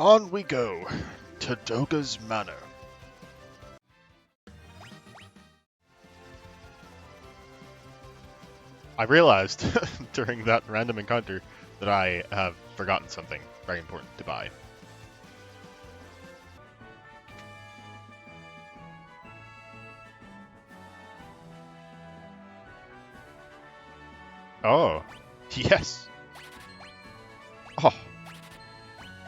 On we go to Doga's Manor. I realized during that random encounter that I have forgotten something very important to buy. Oh, yes. Oh,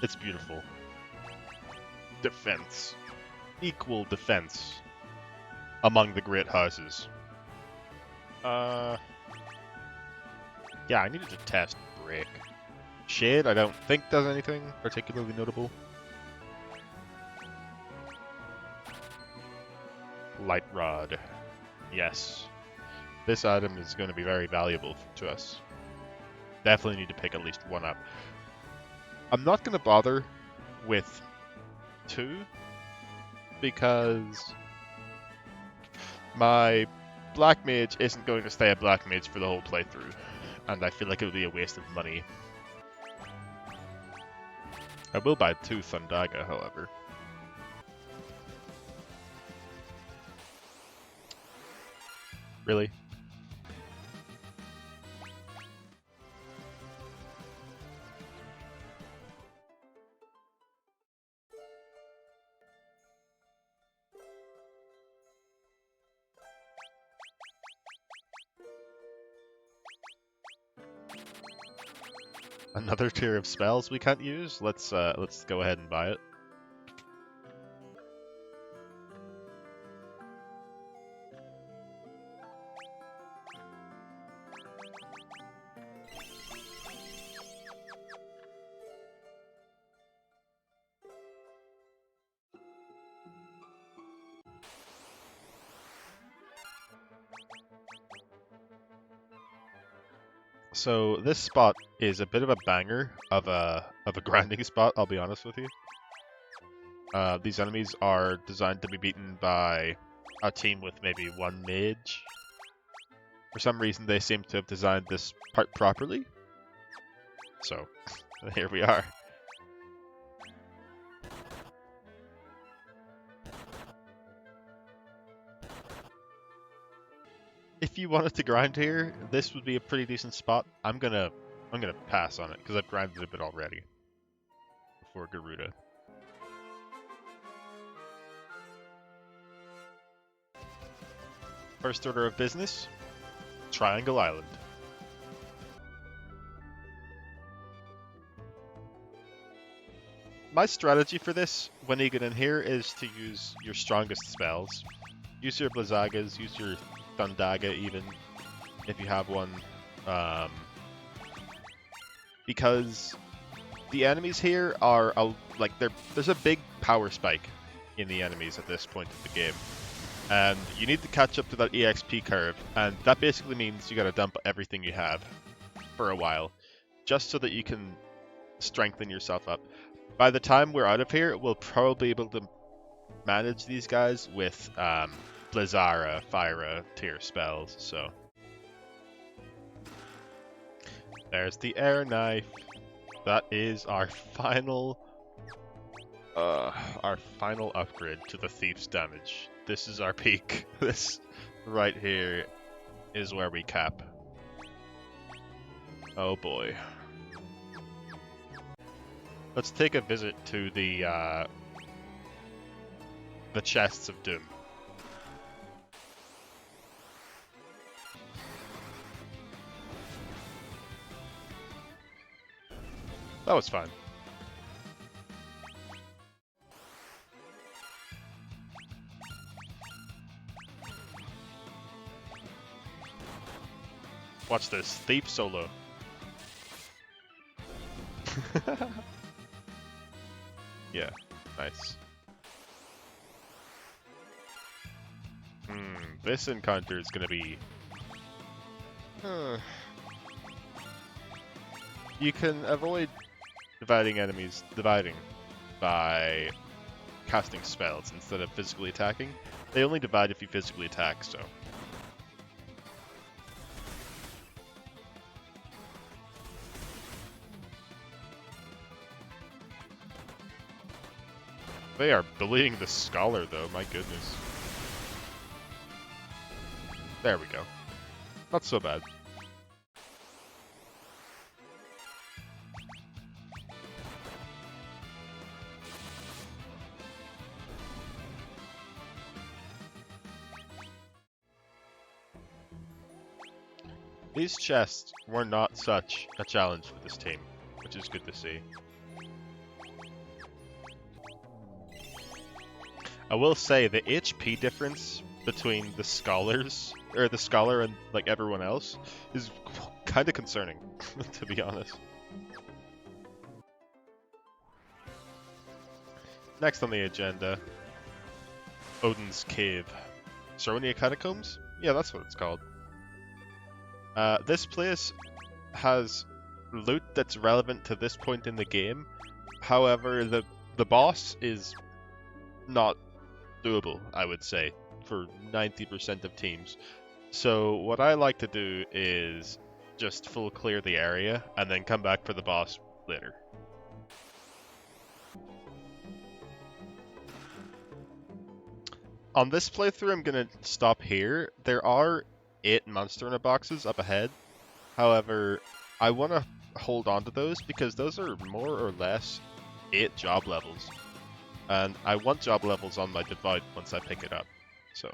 it's beautiful. Defense. Equal defense among the great houses. Yeah, I needed to test Break. Shade, I don't think does anything particularly notable. Light Rod. Yes. This item is going to be very valuable to us. Definitely need to pick at least one up. I'm not going to bother with 2 because my Black Mage isn't going to stay a Black Mage for the whole playthrough, and I feel like it would be a waste of money. I will buy 2 Thundaga, however. Really? Another tier of spells we can't use? Let's go ahead and buy it. So this spot is a bit of a banger of a grinding spot, I'll be honest with you. These enemies are designed to be beaten by a team with maybe 1 mage. For some reason they seem to have designed this part properly. So, here we are. If you wanted to grind here, this would be a pretty decent spot. I'm gonna pass on it because I've grinded a bit already before Garuda. First order of business, Triangle Island. My strategy for this, when you get in here, is to use your strongest spells. Use your Blizzagas, use your Thundaga even, if you have one. Because the enemies here are, there's a big power spike in the enemies at this point of the game. And you need to catch up to that EXP curve, and that basically means you gotta dump everything you have for a while, just so that you can strengthen yourself up. By the time we're out of here, we'll probably be able to manage these guys with Blizzara, Fyra tier spells, so. There's the air knife. That is our final upgrade to the thief's damage. This is our peak. This right here is where we cap. Oh boy. Let's take a visit to the chests of doom. That was fun. Watch this, thief solo. Yeah, nice. This encounter is gonna be... You can avoid dividing enemies by casting spells instead of physically attacking. They only divide if you physically attack, so... They are bullying the Scholar, though, my goodness. There we go. Not so bad. These chests were not such a challenge for this team, which is good to see. I will say the HP difference between the scholars, or the scholar and like everyone else, is kind of concerning, to be honest. Next on the agenda, Odin's Cave. Saronia Catacombs? Yeah, that's what it's called. This place has loot that's relevant to this point in the game. However, the boss is not doable, I would say, for 90% of teams. So what I like to do is just full clear the area and then come back for the boss later. On this playthrough, I'm going to stop here. There are 8 monster in a boxes up ahead. However, I want to hold on to those because those are more or less 8 job levels. And I want job levels on my Devout once I pick it up. So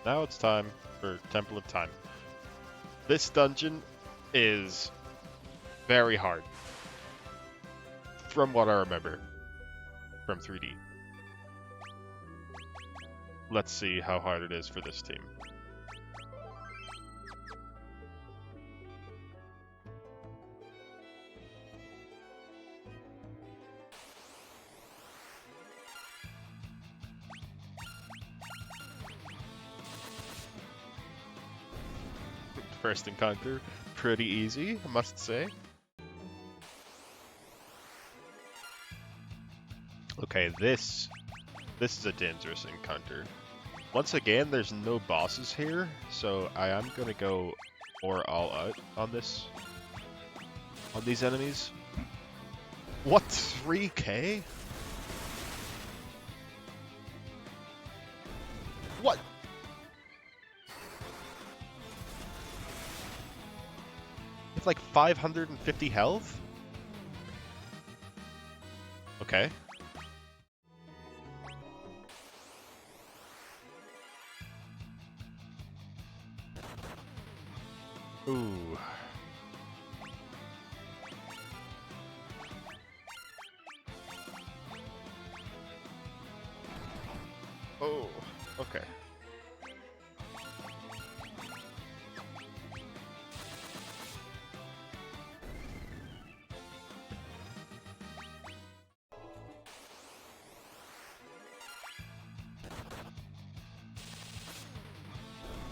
now it's time for Temple of Time. This dungeon is very hard, from what I remember from 3D. Let's see how hard it is for this team. First encounter, pretty easy, I must say. Okay, this is a dangerous encounter. Once again, there's no bosses here, so I am gonna go more all out on these enemies. What, 3k? What? It's like 550 health? Okay. Ooh. Oh, okay.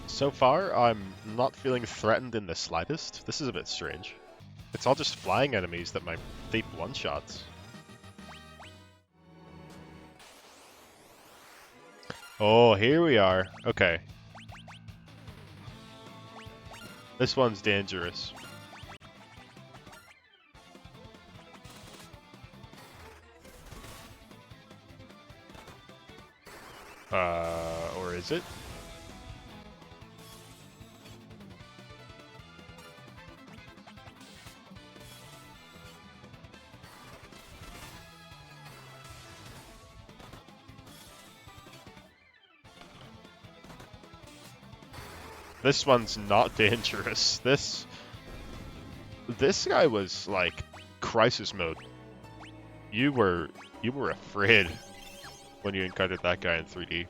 So far, I'm not feeling threatened in the slightest. This is a bit strange. It's all just flying enemies that my thief one-shots. Oh, here we are. Okay. This one's dangerous. Or is it? This one's not dangerous. This guy was like crisis mode. You were afraid when you encountered that guy in 3D.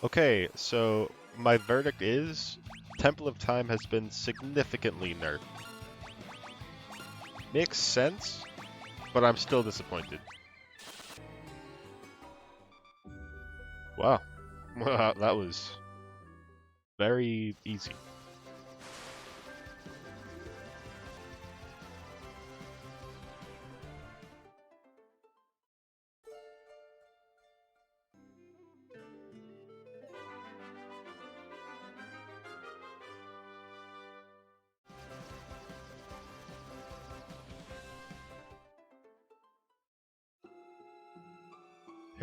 Okay, so my verdict is Temple of Time has been significantly nerfed. Makes sense, but I'm still disappointed. Wow. Wow, that was very easy.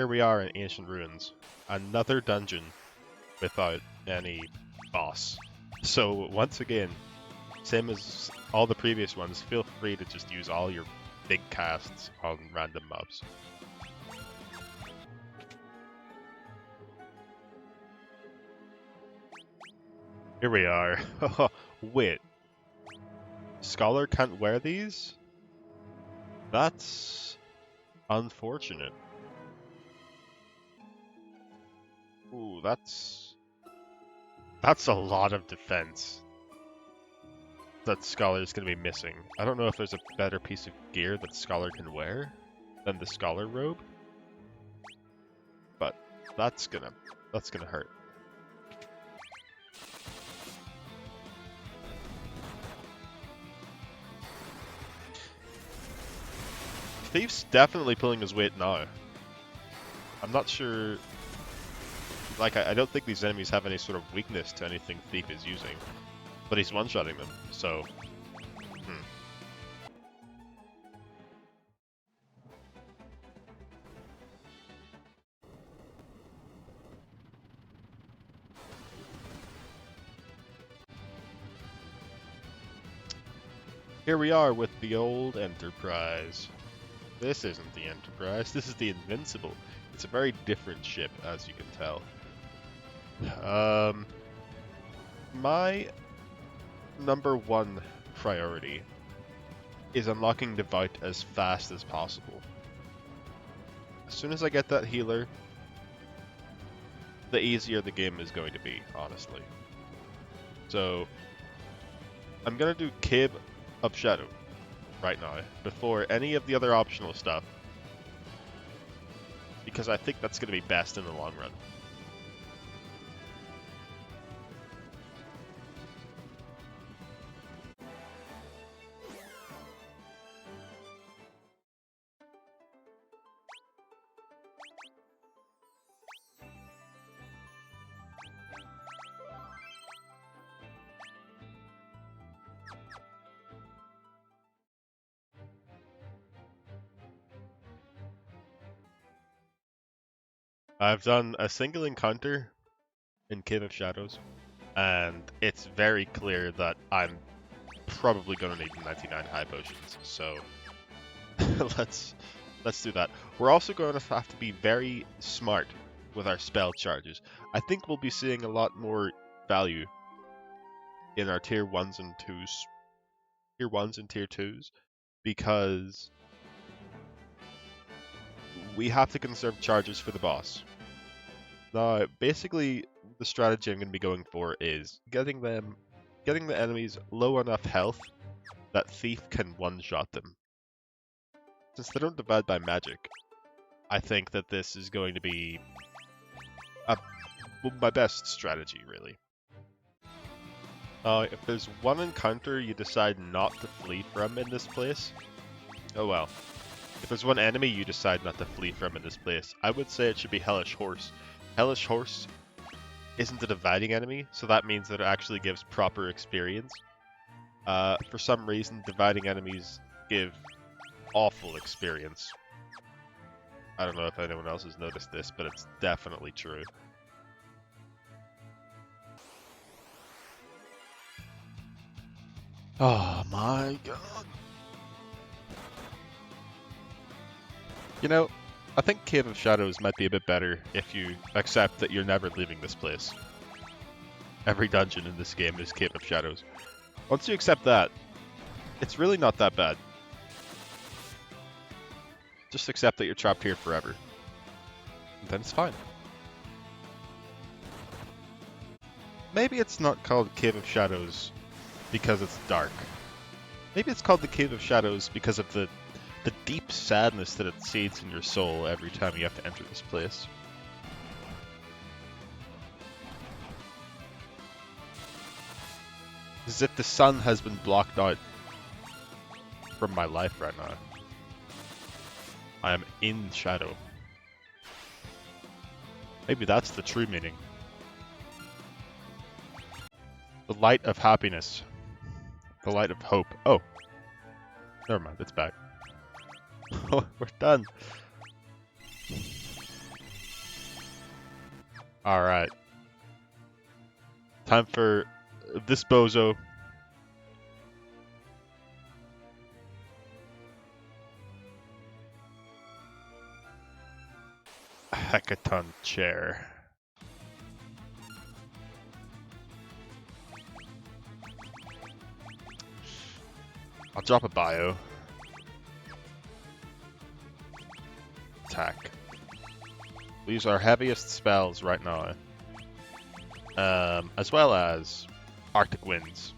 Here we are in Ancient Ruins. Another dungeon without any boss. So once again, same as all the previous ones, feel free to just use all your big casts on random mobs. Here we are. Wait. Scholar can't wear these? That's unfortunate. Ooh, that's a lot of defense that Scholar's going to be missing. I don't know if there's a better piece of gear that Scholar can wear than the Scholar robe, but that's gonna hurt. Thief's definitely pulling his weight now. I'm not sure. Like, I don't think these enemies have any sort of weakness to anything Thief is using, but he's one-shotting them, so. Here we are with the old Enterprise. This isn't the Enterprise, this is the Invincible. It's a very different ship, as you can tell. My number one priority is unlocking Devout as fast as possible. As soon as I get that healer, the easier the game is going to be, honestly. So, I'm gonna do Cave of Shadow right now, before any of the other optional stuff, because I think that's gonna be best in the long run. I've done a single encounter in Cave of Shadows, and it's very clear that I'm probably going to need 99 high potions, so let's do that. We're also going to have to be very smart with our spell charges. I think we'll be seeing a lot more value in our tier 1s and 2s, because we have to conserve charges for the boss. Now, basically, the strategy I'm going to be going for is getting the enemies low enough health that Thief can one-shot them. Since they don't divide by magic, I think that this is going to be my best strategy, really. If there's one encounter you decide not to flee from in this place, oh well. If there's one enemy you decide not to flee from in this place, I would say it should be Hellish Horse. Hellish Horse isn't a dividing enemy, so that means that it actually gives proper experience. For some reason, dividing enemies give awful experience. I don't know if anyone else has noticed this, but it's definitely true. Oh my god. You know, I think Cave of Shadows might be a bit better if you accept that you're never leaving this place. Every dungeon in this game is Cave of Shadows. Once you accept that, it's really not that bad. Just accept that you're trapped here forever. And then it's fine. Maybe it's not called Cave of Shadows because it's dark. Maybe it's called the Cave of Shadows because of the deep sadness that it seeds in your soul every time you have to enter this place. As if the sun has been blocked out from my life right now. I am in shadow. Maybe that's the true meaning. The light of happiness. The light of hope. Oh. Never mind, it's back. Oh, we're done. Alright. Time for this bozo. Heckaton chair. I'll drop a bio. Attack. We use our heaviest spells right now. As well as Arctic Winds.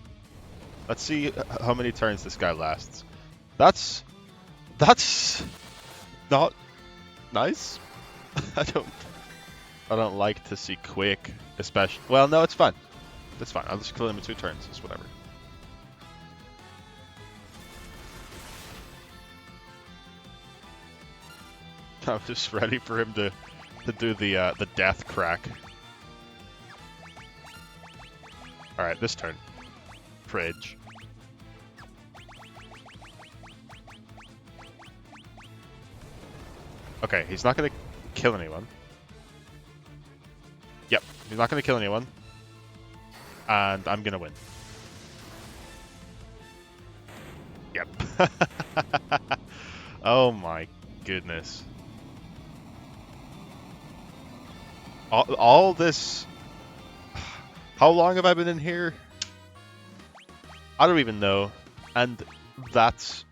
Let's see how many turns this guy lasts. That's not nice. I don't like to see quick, especially. Well, no, it's fine. That's fine. I'll just kill him in 2 turns. It's whatever. I'm just ready for him to do the death crack. All right, this turn. Fridge. Okay, he's not gonna kill anyone. Yep, he's not gonna kill anyone. And I'm gonna win. Yep. Oh my goodness. All this... How long have I been in here? I don't even know. And that's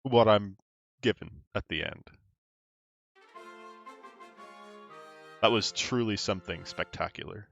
what I'm given at the end. That was truly something spectacular.